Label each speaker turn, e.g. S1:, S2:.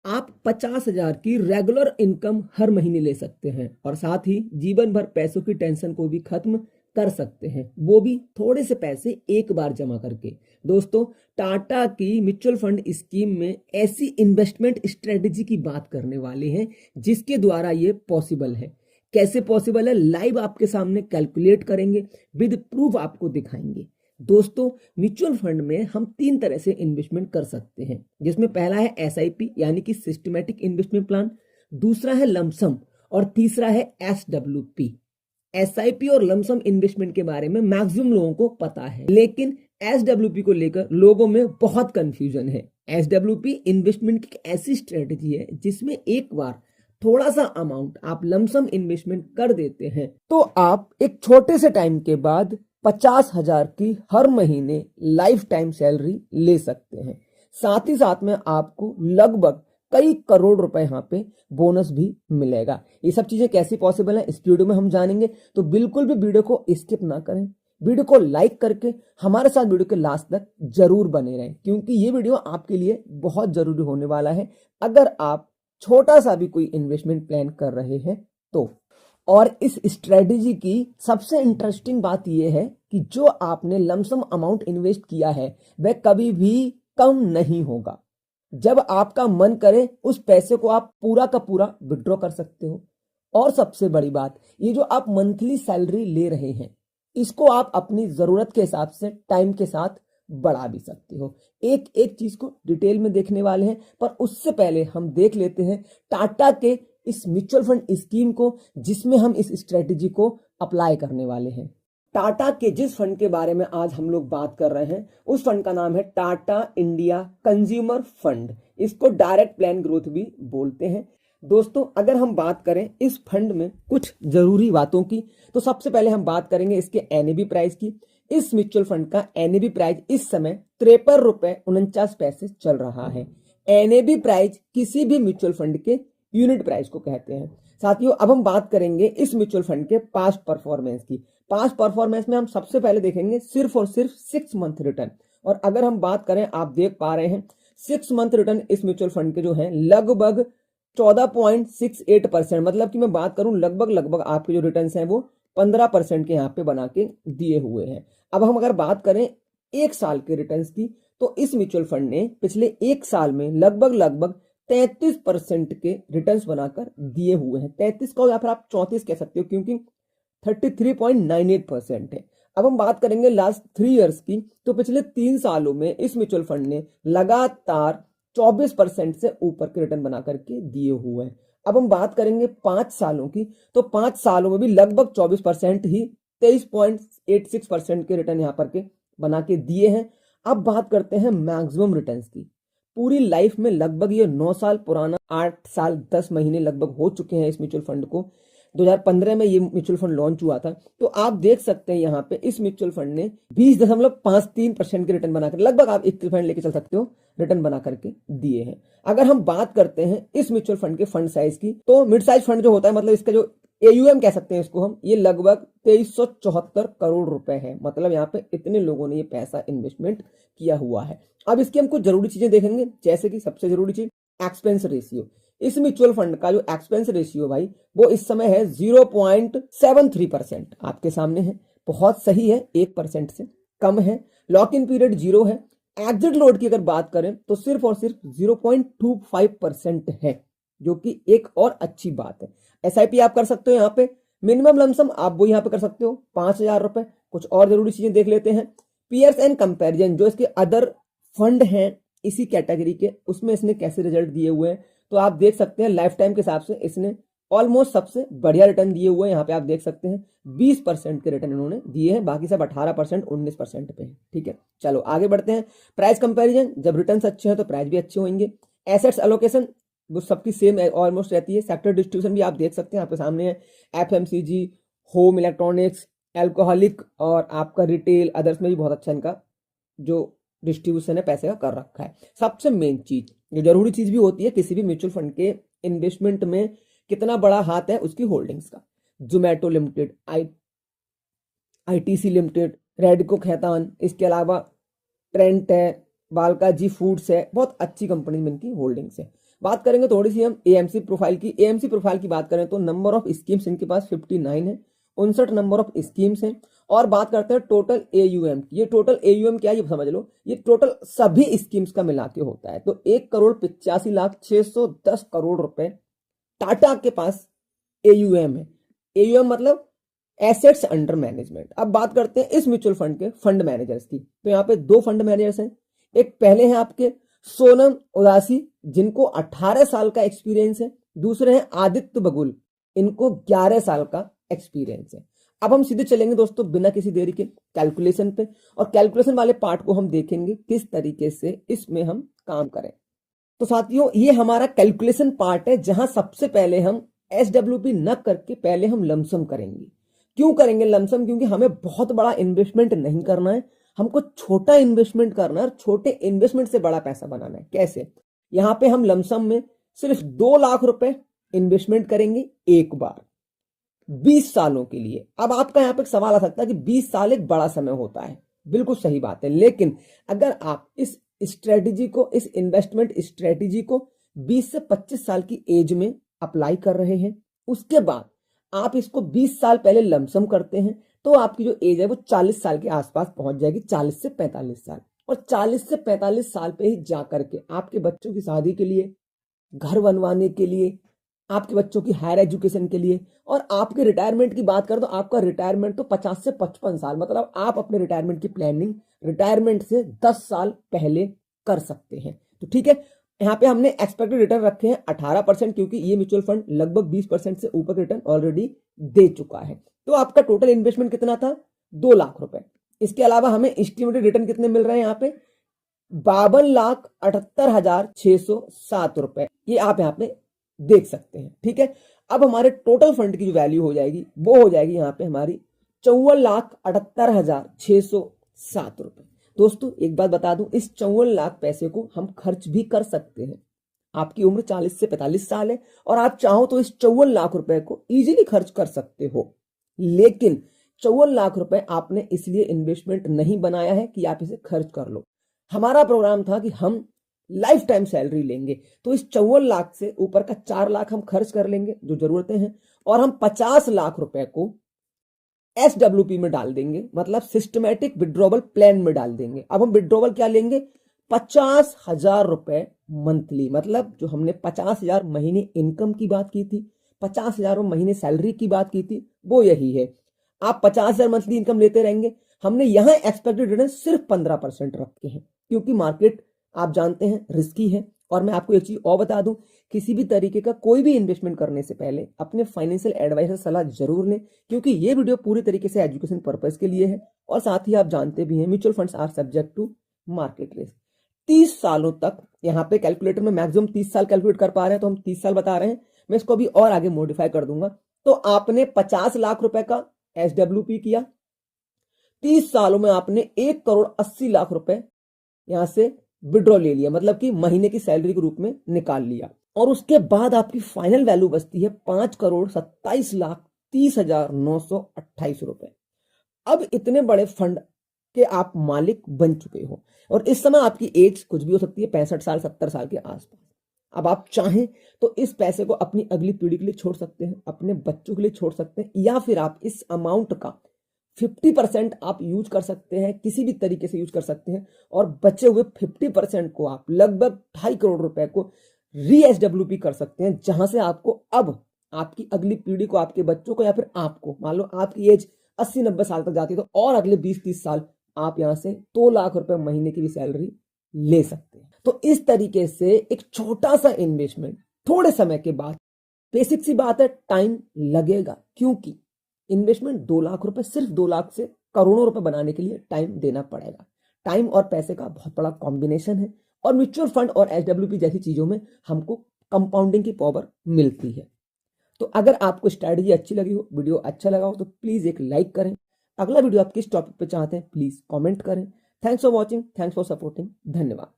S1: आप 50,000 की regular income हर महीने ले सकते हैं और साथ ही जीवन भर पैसों की टेंशन को भी खत्म कर सकते हैं, वो भी थोड़े से पैसे एक बार जमा करके। दोस्तों, टाटा की म्यूचुअल फंड स्कीम में ऐसी इन्वेस्टमेंट स्ट्रेटेजी की बात करने वाले हैं जिसके द्वारा ये पॉसिबल है। कैसे पॉसिबल है, लाइव आपके सामने कैलकुलेट करेंगे, विद प्रूफ आपको दिखाएंगे। दोस्तों, म्यूचुअल फंड में हम 3 तरह से इन्वेस्टमेंट कर सकते हैं, जिसमें पहला है एसआईपी यानी कि सिस्टमैटिक इन्वेस्टमेंट प्लान, दूसरा है लमसम और तीसरा है एसडब्ल्यूपी। एसआईपी और लमसम इन्वेस्टमेंट के बारे में मैक्सिमम लोगों को पता है, लेकिन एसडब्ल्यूपी को लेकर लोगों में बहुत कंफ्यूजन है। एसडब्ल्यूपी इन्वेस्टमेंट की ऐसी स्ट्रेटेजी है जिसमें एक बार थोड़ा सा अमाउंट आप लमसम इन्वेस्टमेंट कर देते हैं तो आप एक छोटे से टाइम के बाद 50,000 की हर महीने लाइफ टाइम सैलरी ले सकते हैं। साथ ही साथ में आपको लगभग कई करोड़ रुपए यहाँ पे बोनस भी मिलेगा। ये सब चीजें कैसी पॉसिबल है इस वीडियो में हम जानेंगे, तो बिल्कुल भी वीडियो को स्किप ना करें। वीडियो को लाइक करके हमारे साथ वीडियो के लास्ट तक जरूर बने रहें, क्योंकि ये वीडियो आपके लिए बहुत जरूरी होने वाला है अगर आप छोटा सा भी कोई इन्वेस्टमेंट प्लान कर रहे हैं तो। और इस स्ट्रेटेजी की सबसे इंटरेस्टिंग बात यह है कि जो आपने लमसम अमाउंट इन्वेस्ट किया है वह कभी भी कम नहीं होगा। जब आपका मन करे उस पैसे को आप पूरा का पूरा विड्रॉ कर सकते हो। और सबसे बड़ी बात, ये जो आप मंथली सैलरी ले रहे हैं इसको आप अपनी जरूरत के हिसाब से टाइम के साथ बढ़ा भी सकते हो। एक एक चीज को डिटेल में देखने वाले हैं, पर उससे पहले हम देख लेते हैं टाटा के इस म्यूचुअल फंड स्कीम को जिसमें हम इस स्ट्रेटेजी को अप्लाई करने वाले हैं। टाटा के जिस फंड के बारे में आज हम लोग बात कर रहे हैं उस फंड का नाम है टाटा इंडिया कंज्यूमर फंड। इसको डायरेक्ट प्लान ग्रोथ भी बोलते हैं। दोस्तों, अगर हम बात करें इस फंड में कुछ जरूरी बातों की, तो सबसे पहले हम बात करेंगे इसके एनएबी प्राइस की। इस म्यूचुअल फंड का एनएबी प्राइस इस समय 53 रुपए 49 पैसे चल रहा है। एनएबी प्राइस किसी भी म्यूचुअल फंड के यूनिट प्राइस को कहते हैं। साथियों, अब हम बात करेंगे इस म्यूचुअल फंड के पास्ट परफॉर्मेंस की। पास्ट परफॉर्मेंस में हम सबसे पहले देखेंगे सिर्फ और सिर्फ 6 मंथ रिटर्न। और अगर हम बात करें, आप देख पा रहे हैं 6 मंथ रिटर्न इस म्यूचुअल फंड के जो है लगभग 14.68%, मतलब कि मैं बात करूं लगभग आपके जो रिटर्न हैं वो 15% के यहाँ पे बना के दिए हुए हैं। अब हम अगर बात करें एक साल के रिटर्न्स की, तो इस म्यूचुअल फंड ने पिछले एक साल में लगभग 33% के रिटर्न्स बनाकर दिए हुए हैं। 33 को या फिर आप 34 कह सकते हो, क्योंकि 33.98% है। अब हम बात करेंगे लास्ट 3 इयर्स की, तो पिछले 3 सालों में इस म्यूचुअल फंड ने लगातार 24% से ऊपर के रिटर्न बना करके दिए हुए हैं। अब हम बात करेंगे 5 सालों की, तो 5 सालों में भी लगभग 24% ही 23.86% के रिटर्न यहाँ पर के बना के दिए हैं। अब बात करते हैं मैक्सिमम रिटर्न्स की। पूरी लाइफ में लगभग ये 9 साल पुराना, 8 साल 10 महीने लगभग हो चुके हैं इस म्यूचुअल फंड को। 2015 में ये म्यूचुअल फंड लॉन्च हुआ था। तो आप देख सकते हैं यहाँ पे इस म्यूचुअल फंड ने 20.53% के रिटर्न बनाकर लगभग आप एक फंड लेके चल सकते हो, रिटर्न बना करके दिए हैं। अगर हम बात करते हैं इस म्यूचुअल फंड के फंड साइज की, तो मिड साइज फंड जो होता है, मतलब इसका जो एयूएम कह सकते हैं इसको हम, ये लगभग 2374 करोड़ रुपए है। मतलब यहाँ पे इतने लोगों ने ये पैसा इन्वेस्टमेंट किया हुआ है। अब इसकी हम कुछ जरूरी चीजें देखेंगे, जैसे कि सबसे जरूरी चीज एक्सपेंस रेशियो। इस म्यूचुअल फंड का जो एक्सपेंस रेशियो भाई वो इस समय है 0.73%। आपके सामने है, बहुत सही है, 1% से कम है। लॉक इन पीरियड 0 है। एग्जिट लोड की अगर बात करें तो सिर्फ और सिर्फ 0.25% है, जो कि एक और अच्छी बात है। एसआईपी आप कर सकते हो यहाँ पे, मिनिमम लमसम आप वो यहाँ पे कर सकते हो 5,000 रुपए। कुछ और जरूरी चीजें देख लेते हैं। पीयर्स एंड कंपैरिजन, जो इसके अदर फंड हैं इसी कैटेगरी के, उसमें इसने कैसे रिजल्ट दिए हुए हैं, तो आप देख सकते हैं लाइफ टाइम के हिसाब से इसने ऑलमोस्ट सबसे बढ़िया रिटर्न दिए हुए हैं। यहाँ पे आप देख सकते हैं 20% के रिटर्न इन्होंने दिए हैं, बाकी सब 18% 19% पे है। ठीक है, चलो आगे बढ़ते हैं। प्राइस कंपैरिजन, जब रिटर्न अच्छे हैं तो प्राइस भी अच्छे होंगे। एसेट्स एलोकेशन वो सबकी सेम ऑलमोस्ट रहती है। सेक्टर डिस्ट्रीब्यूशन भी आप देख सकते हैं, आपके सामने है। एफएमसीजी, होम इलेक्ट्रॉनिक्स, एल्कोहलिक और आपका रिटेल अदर्स में भी बहुत अच्छा इनका जो डिस्ट्रीब्यूशन है पैसे का कर रखा है। सबसे मेन चीज, जो जरूरी चीज भी होती है किसी भी म्यूचुअल फंड के इन्वेस्टमेंट में, कितना बड़ा हाथ है उसकी होल्डिंग्स का। Zomato limited, ITC limited, Radico Khaitan, इसके अलावा ट्रेंट है, बालका जी फूड्स है, बहुत अच्छी कंपनी में इनकी होल्डिंग्स है। बात करेंगे थोड़ी सी हम एएमसी प्रोफाइल की। एएमसी प्रोफाइल की बात करें तो नंबर ऑफ स्कीम्स इनके पास 59 है, 59 नंबर ऑफ स्कीम्स हैं। और बात करते हैं टोटल एयूएम की। ये टोटल एयूएम क्या है ये समझ लो, ये टोटल सभी स्कीम्स का मिला के होता है। तो 1,85,610 रुपए टाटा के पास एयूएम है। एयूएम मतलब एसेट्स अंडर मैनेजमेंट। अब बात करते हैं इस म्यूचुअल फंड के फंड मैनेजर्स की। तो यहाँ पे दो फंड मैनेजर्स हैं। एक पहले हैं आपके सोनम उदासी, जिनको 18 साल का एक्सपीरियंस है। दूसरे हैं आदित्य बगुल, इनको 11 साल का एक्सपीरियंस है। अब हम सीधे चलेंगे दोस्तों बिना किसी देरी के कैलकुलेशन पे, और कैलकुलेशन वाले पार्ट को हम देखेंगे किस तरीके से इसमें हम काम करें। तो साथियों ये हमारा कैलकुलेशन पार्ट है, जहां सबसे पहले हम एसडब्ल्यूपी न करके पहले हम लमसम करेंगे। क्यों करेंगे लमसम? क्योंकि हमें बहुत बड़ा इन्वेस्टमेंट नहीं करना है, हमको छोटा इन्वेस्टमेंट करना है और छोटे इन्वेस्टमेंट से बड़ा पैसा बनाना है। कैसे? यहां पे हम लमसम में सिर्फ 2 लाख रुपए इन्वेस्टमेंट करेंगे एक बार 20 सालों के लिए। अब आपका यहां पे सवाल आ सकता है कि 20 साल एक बड़ा समय होता है। बिल्कुल सही बात है, लेकिन अगर आप इस स्ट्रेटेजी को, इस इन्वेस्टमेंट स्ट्रेटेजी को 20 से 25 साल की एज में अप्लाई कर रहे हैं, उसके बाद आप इसको 20 साल पहले लमसम करते हैं, तो आपकी जो एज है वो 40 साल के आसपास पहुंच जाएगी, 40 से 45 साल। और 40 से 45 साल पे ही जा करके आपके बच्चों की शादी के लिए, घर बनवाने के लिए, आपके बच्चों की हायर एजुकेशन के लिए, और आपके रिटायरमेंट की बात करें तो आपका रिटायरमेंट तो 50 से 55 साल, मतलब आप अपने रिटायरमेंट की प्लानिंग रिटायरमेंट से 10 साल पहले कर सकते हैं। तो ठीक है, यहाँ पे हमने एक्सपेक्टेड रिटर्न रखे हैं 18%, क्योंकि ये म्यूचुअल फंड लगभग 20% से ऊपर रिटर्न ऑलरेडी दे चुका है। तो आपका टोटल इन्वेस्टमेंट कितना था? 2 लाख रुपए। इसके अलावा हमें एस्टिमेटेड रिटर्न कितने मिल रहे हैं यहाँ पे? 52,78,607 रुपए, ये आप यहाँ पे देख सकते हैं। ठीक है, अब हमारे टोटल फंड की जो वैल्यू हो जाएगी वो हो जाएगी यहाँ पे हमारी 54,78,607 रुपए। दोस्तों एक बात बता दूं, इस 54 लाख पैसे को हम खर्च भी कर सकते हैं। आपकी उम्र 40 से 45 साल है और आप चाहो तो इस 54 लाख रुपए को इजीली खर्च कर सकते हो, लेकिन 54 लाख रुपए आपने इसलिए इन्वेस्टमेंट नहीं बनाया है कि आप इसे खर्च कर लो। हमारा प्रोग्राम था कि हम लाइफ टाइम सैलरी लेंगे, तो इस 54 लाख से ऊपर का 4 लाख हम खर्च कर लेंगे जो जरूरतें हैं, और हम 50 लाख रुपए को एसडब्ल्यूपी में डाल देंगे, मतलब सिस्टमैटिक विड्रॉवल प्लान में डाल देंगे। अब हम विड्रॉवल क्या लेंगे? 50,000 रुपए मंथली, मतलब जो हमने 50,000 महीने इनकम की बात की थी, 50,000 महीने सैलरी की बात की थी, वो यही है। आप 50,000 मंथली इनकम लेते रहेंगे। हमने यहां एक्सपेक्टेड रिटर्न सिर्फ 15% रखे हैं, क्योंकि मार्केट आप जानते हैं रिस्की है। और मैं आपको एक चीज और बता दूं, किसी भी तरीके का कोई भी इन्वेस्टमेंट करने से पहले अपने फाइनेंशियल एडवाइजर सलाह जरूर लें, क्योंकि ये वीडियो पूरी तरीके से एजुकेशन पर्पस के लिए है। और साथ ही आप जानते भी हैं mutual funds are subject to market risk. 30 सालों तक यहाँ पे कैलकुलेटर में मैक्सिमम 30 साल कैलकुलेट कर पा रहे हैं, तो हम 30 साल बता रहे हैं। मैं इसको अभी और आगे मॉडिफाई कर दूंगा। तो आपने 50 लाख रुपए का एसडब्ल्यूपी किया, 30 सालों में आपने 1,80,00,000 रुपए यहां से विड्रॉ ले लिया, मतलब कि महीने की सैलरी के रूप में निकाल लिया। और उसके बाद आपकी फाइनल वैल्यू बचती है 5,27,30,928 रुपए। अब इतने बड़े फंड के आप मालिक बन चुके हो, और इस समय आपकी एज कुछ भी हो सकती है, 65 साल 70 साल के आसपास। अब आप चाहें तो इस पैसे को अपनी अगली पीढ़ी के लिए छोड़ सकते हैं, अपने बच्चों के लिए छोड़ सकते हैं, या फिर आप इस अमाउंट का 50% आप यूज कर सकते हैं, किसी भी तरीके से यूज कर सकते हैं, और बचे हुए 50% को आप लगभग 2.5 करोड़ रुपए को री एसडब्ल्यूपी कर सकते हैं, जहां से आपको अब आपकी अगली पीढ़ी को, आपके बच्चों को, या फिर आपको, मान लो आपकी एज 80-90 साल तक जाती है, तो और अगले 20-30 साल आप यहां से 2 लाख रुपए महीने की भी सैलरी ले सकते हैं। तो इस तरीके से एक छोटा सा इन्वेस्टमेंट थोड़े समय के बाद, बेसिक सी बात है टाइम लगेगा, क्योंकि इन्वेस्टमेंट 2 लाख रुपए, सिर्फ 2 लाख से करोड़ों रुपए बनाने के लिए टाइम देना पड़ेगा। टाइम और पैसे का बहुत बड़ा कॉम्बिनेशन है, और म्यूचुअल फंड और एसडब्ल्यूपी जैसी चीजों में हमको कंपाउंडिंग की पावर मिलती है। तो अगर आपको स्ट्रैटेजी अच्छी लगी हो, वीडियो अच्छा लगा हो, तो प्लीज एक लाइक करें। अगला वीडियो आप किस टॉपिक पे चाहते हैं प्लीज कमेंट करें। Thanks for watching, thanks for supporting, धन्यवाद।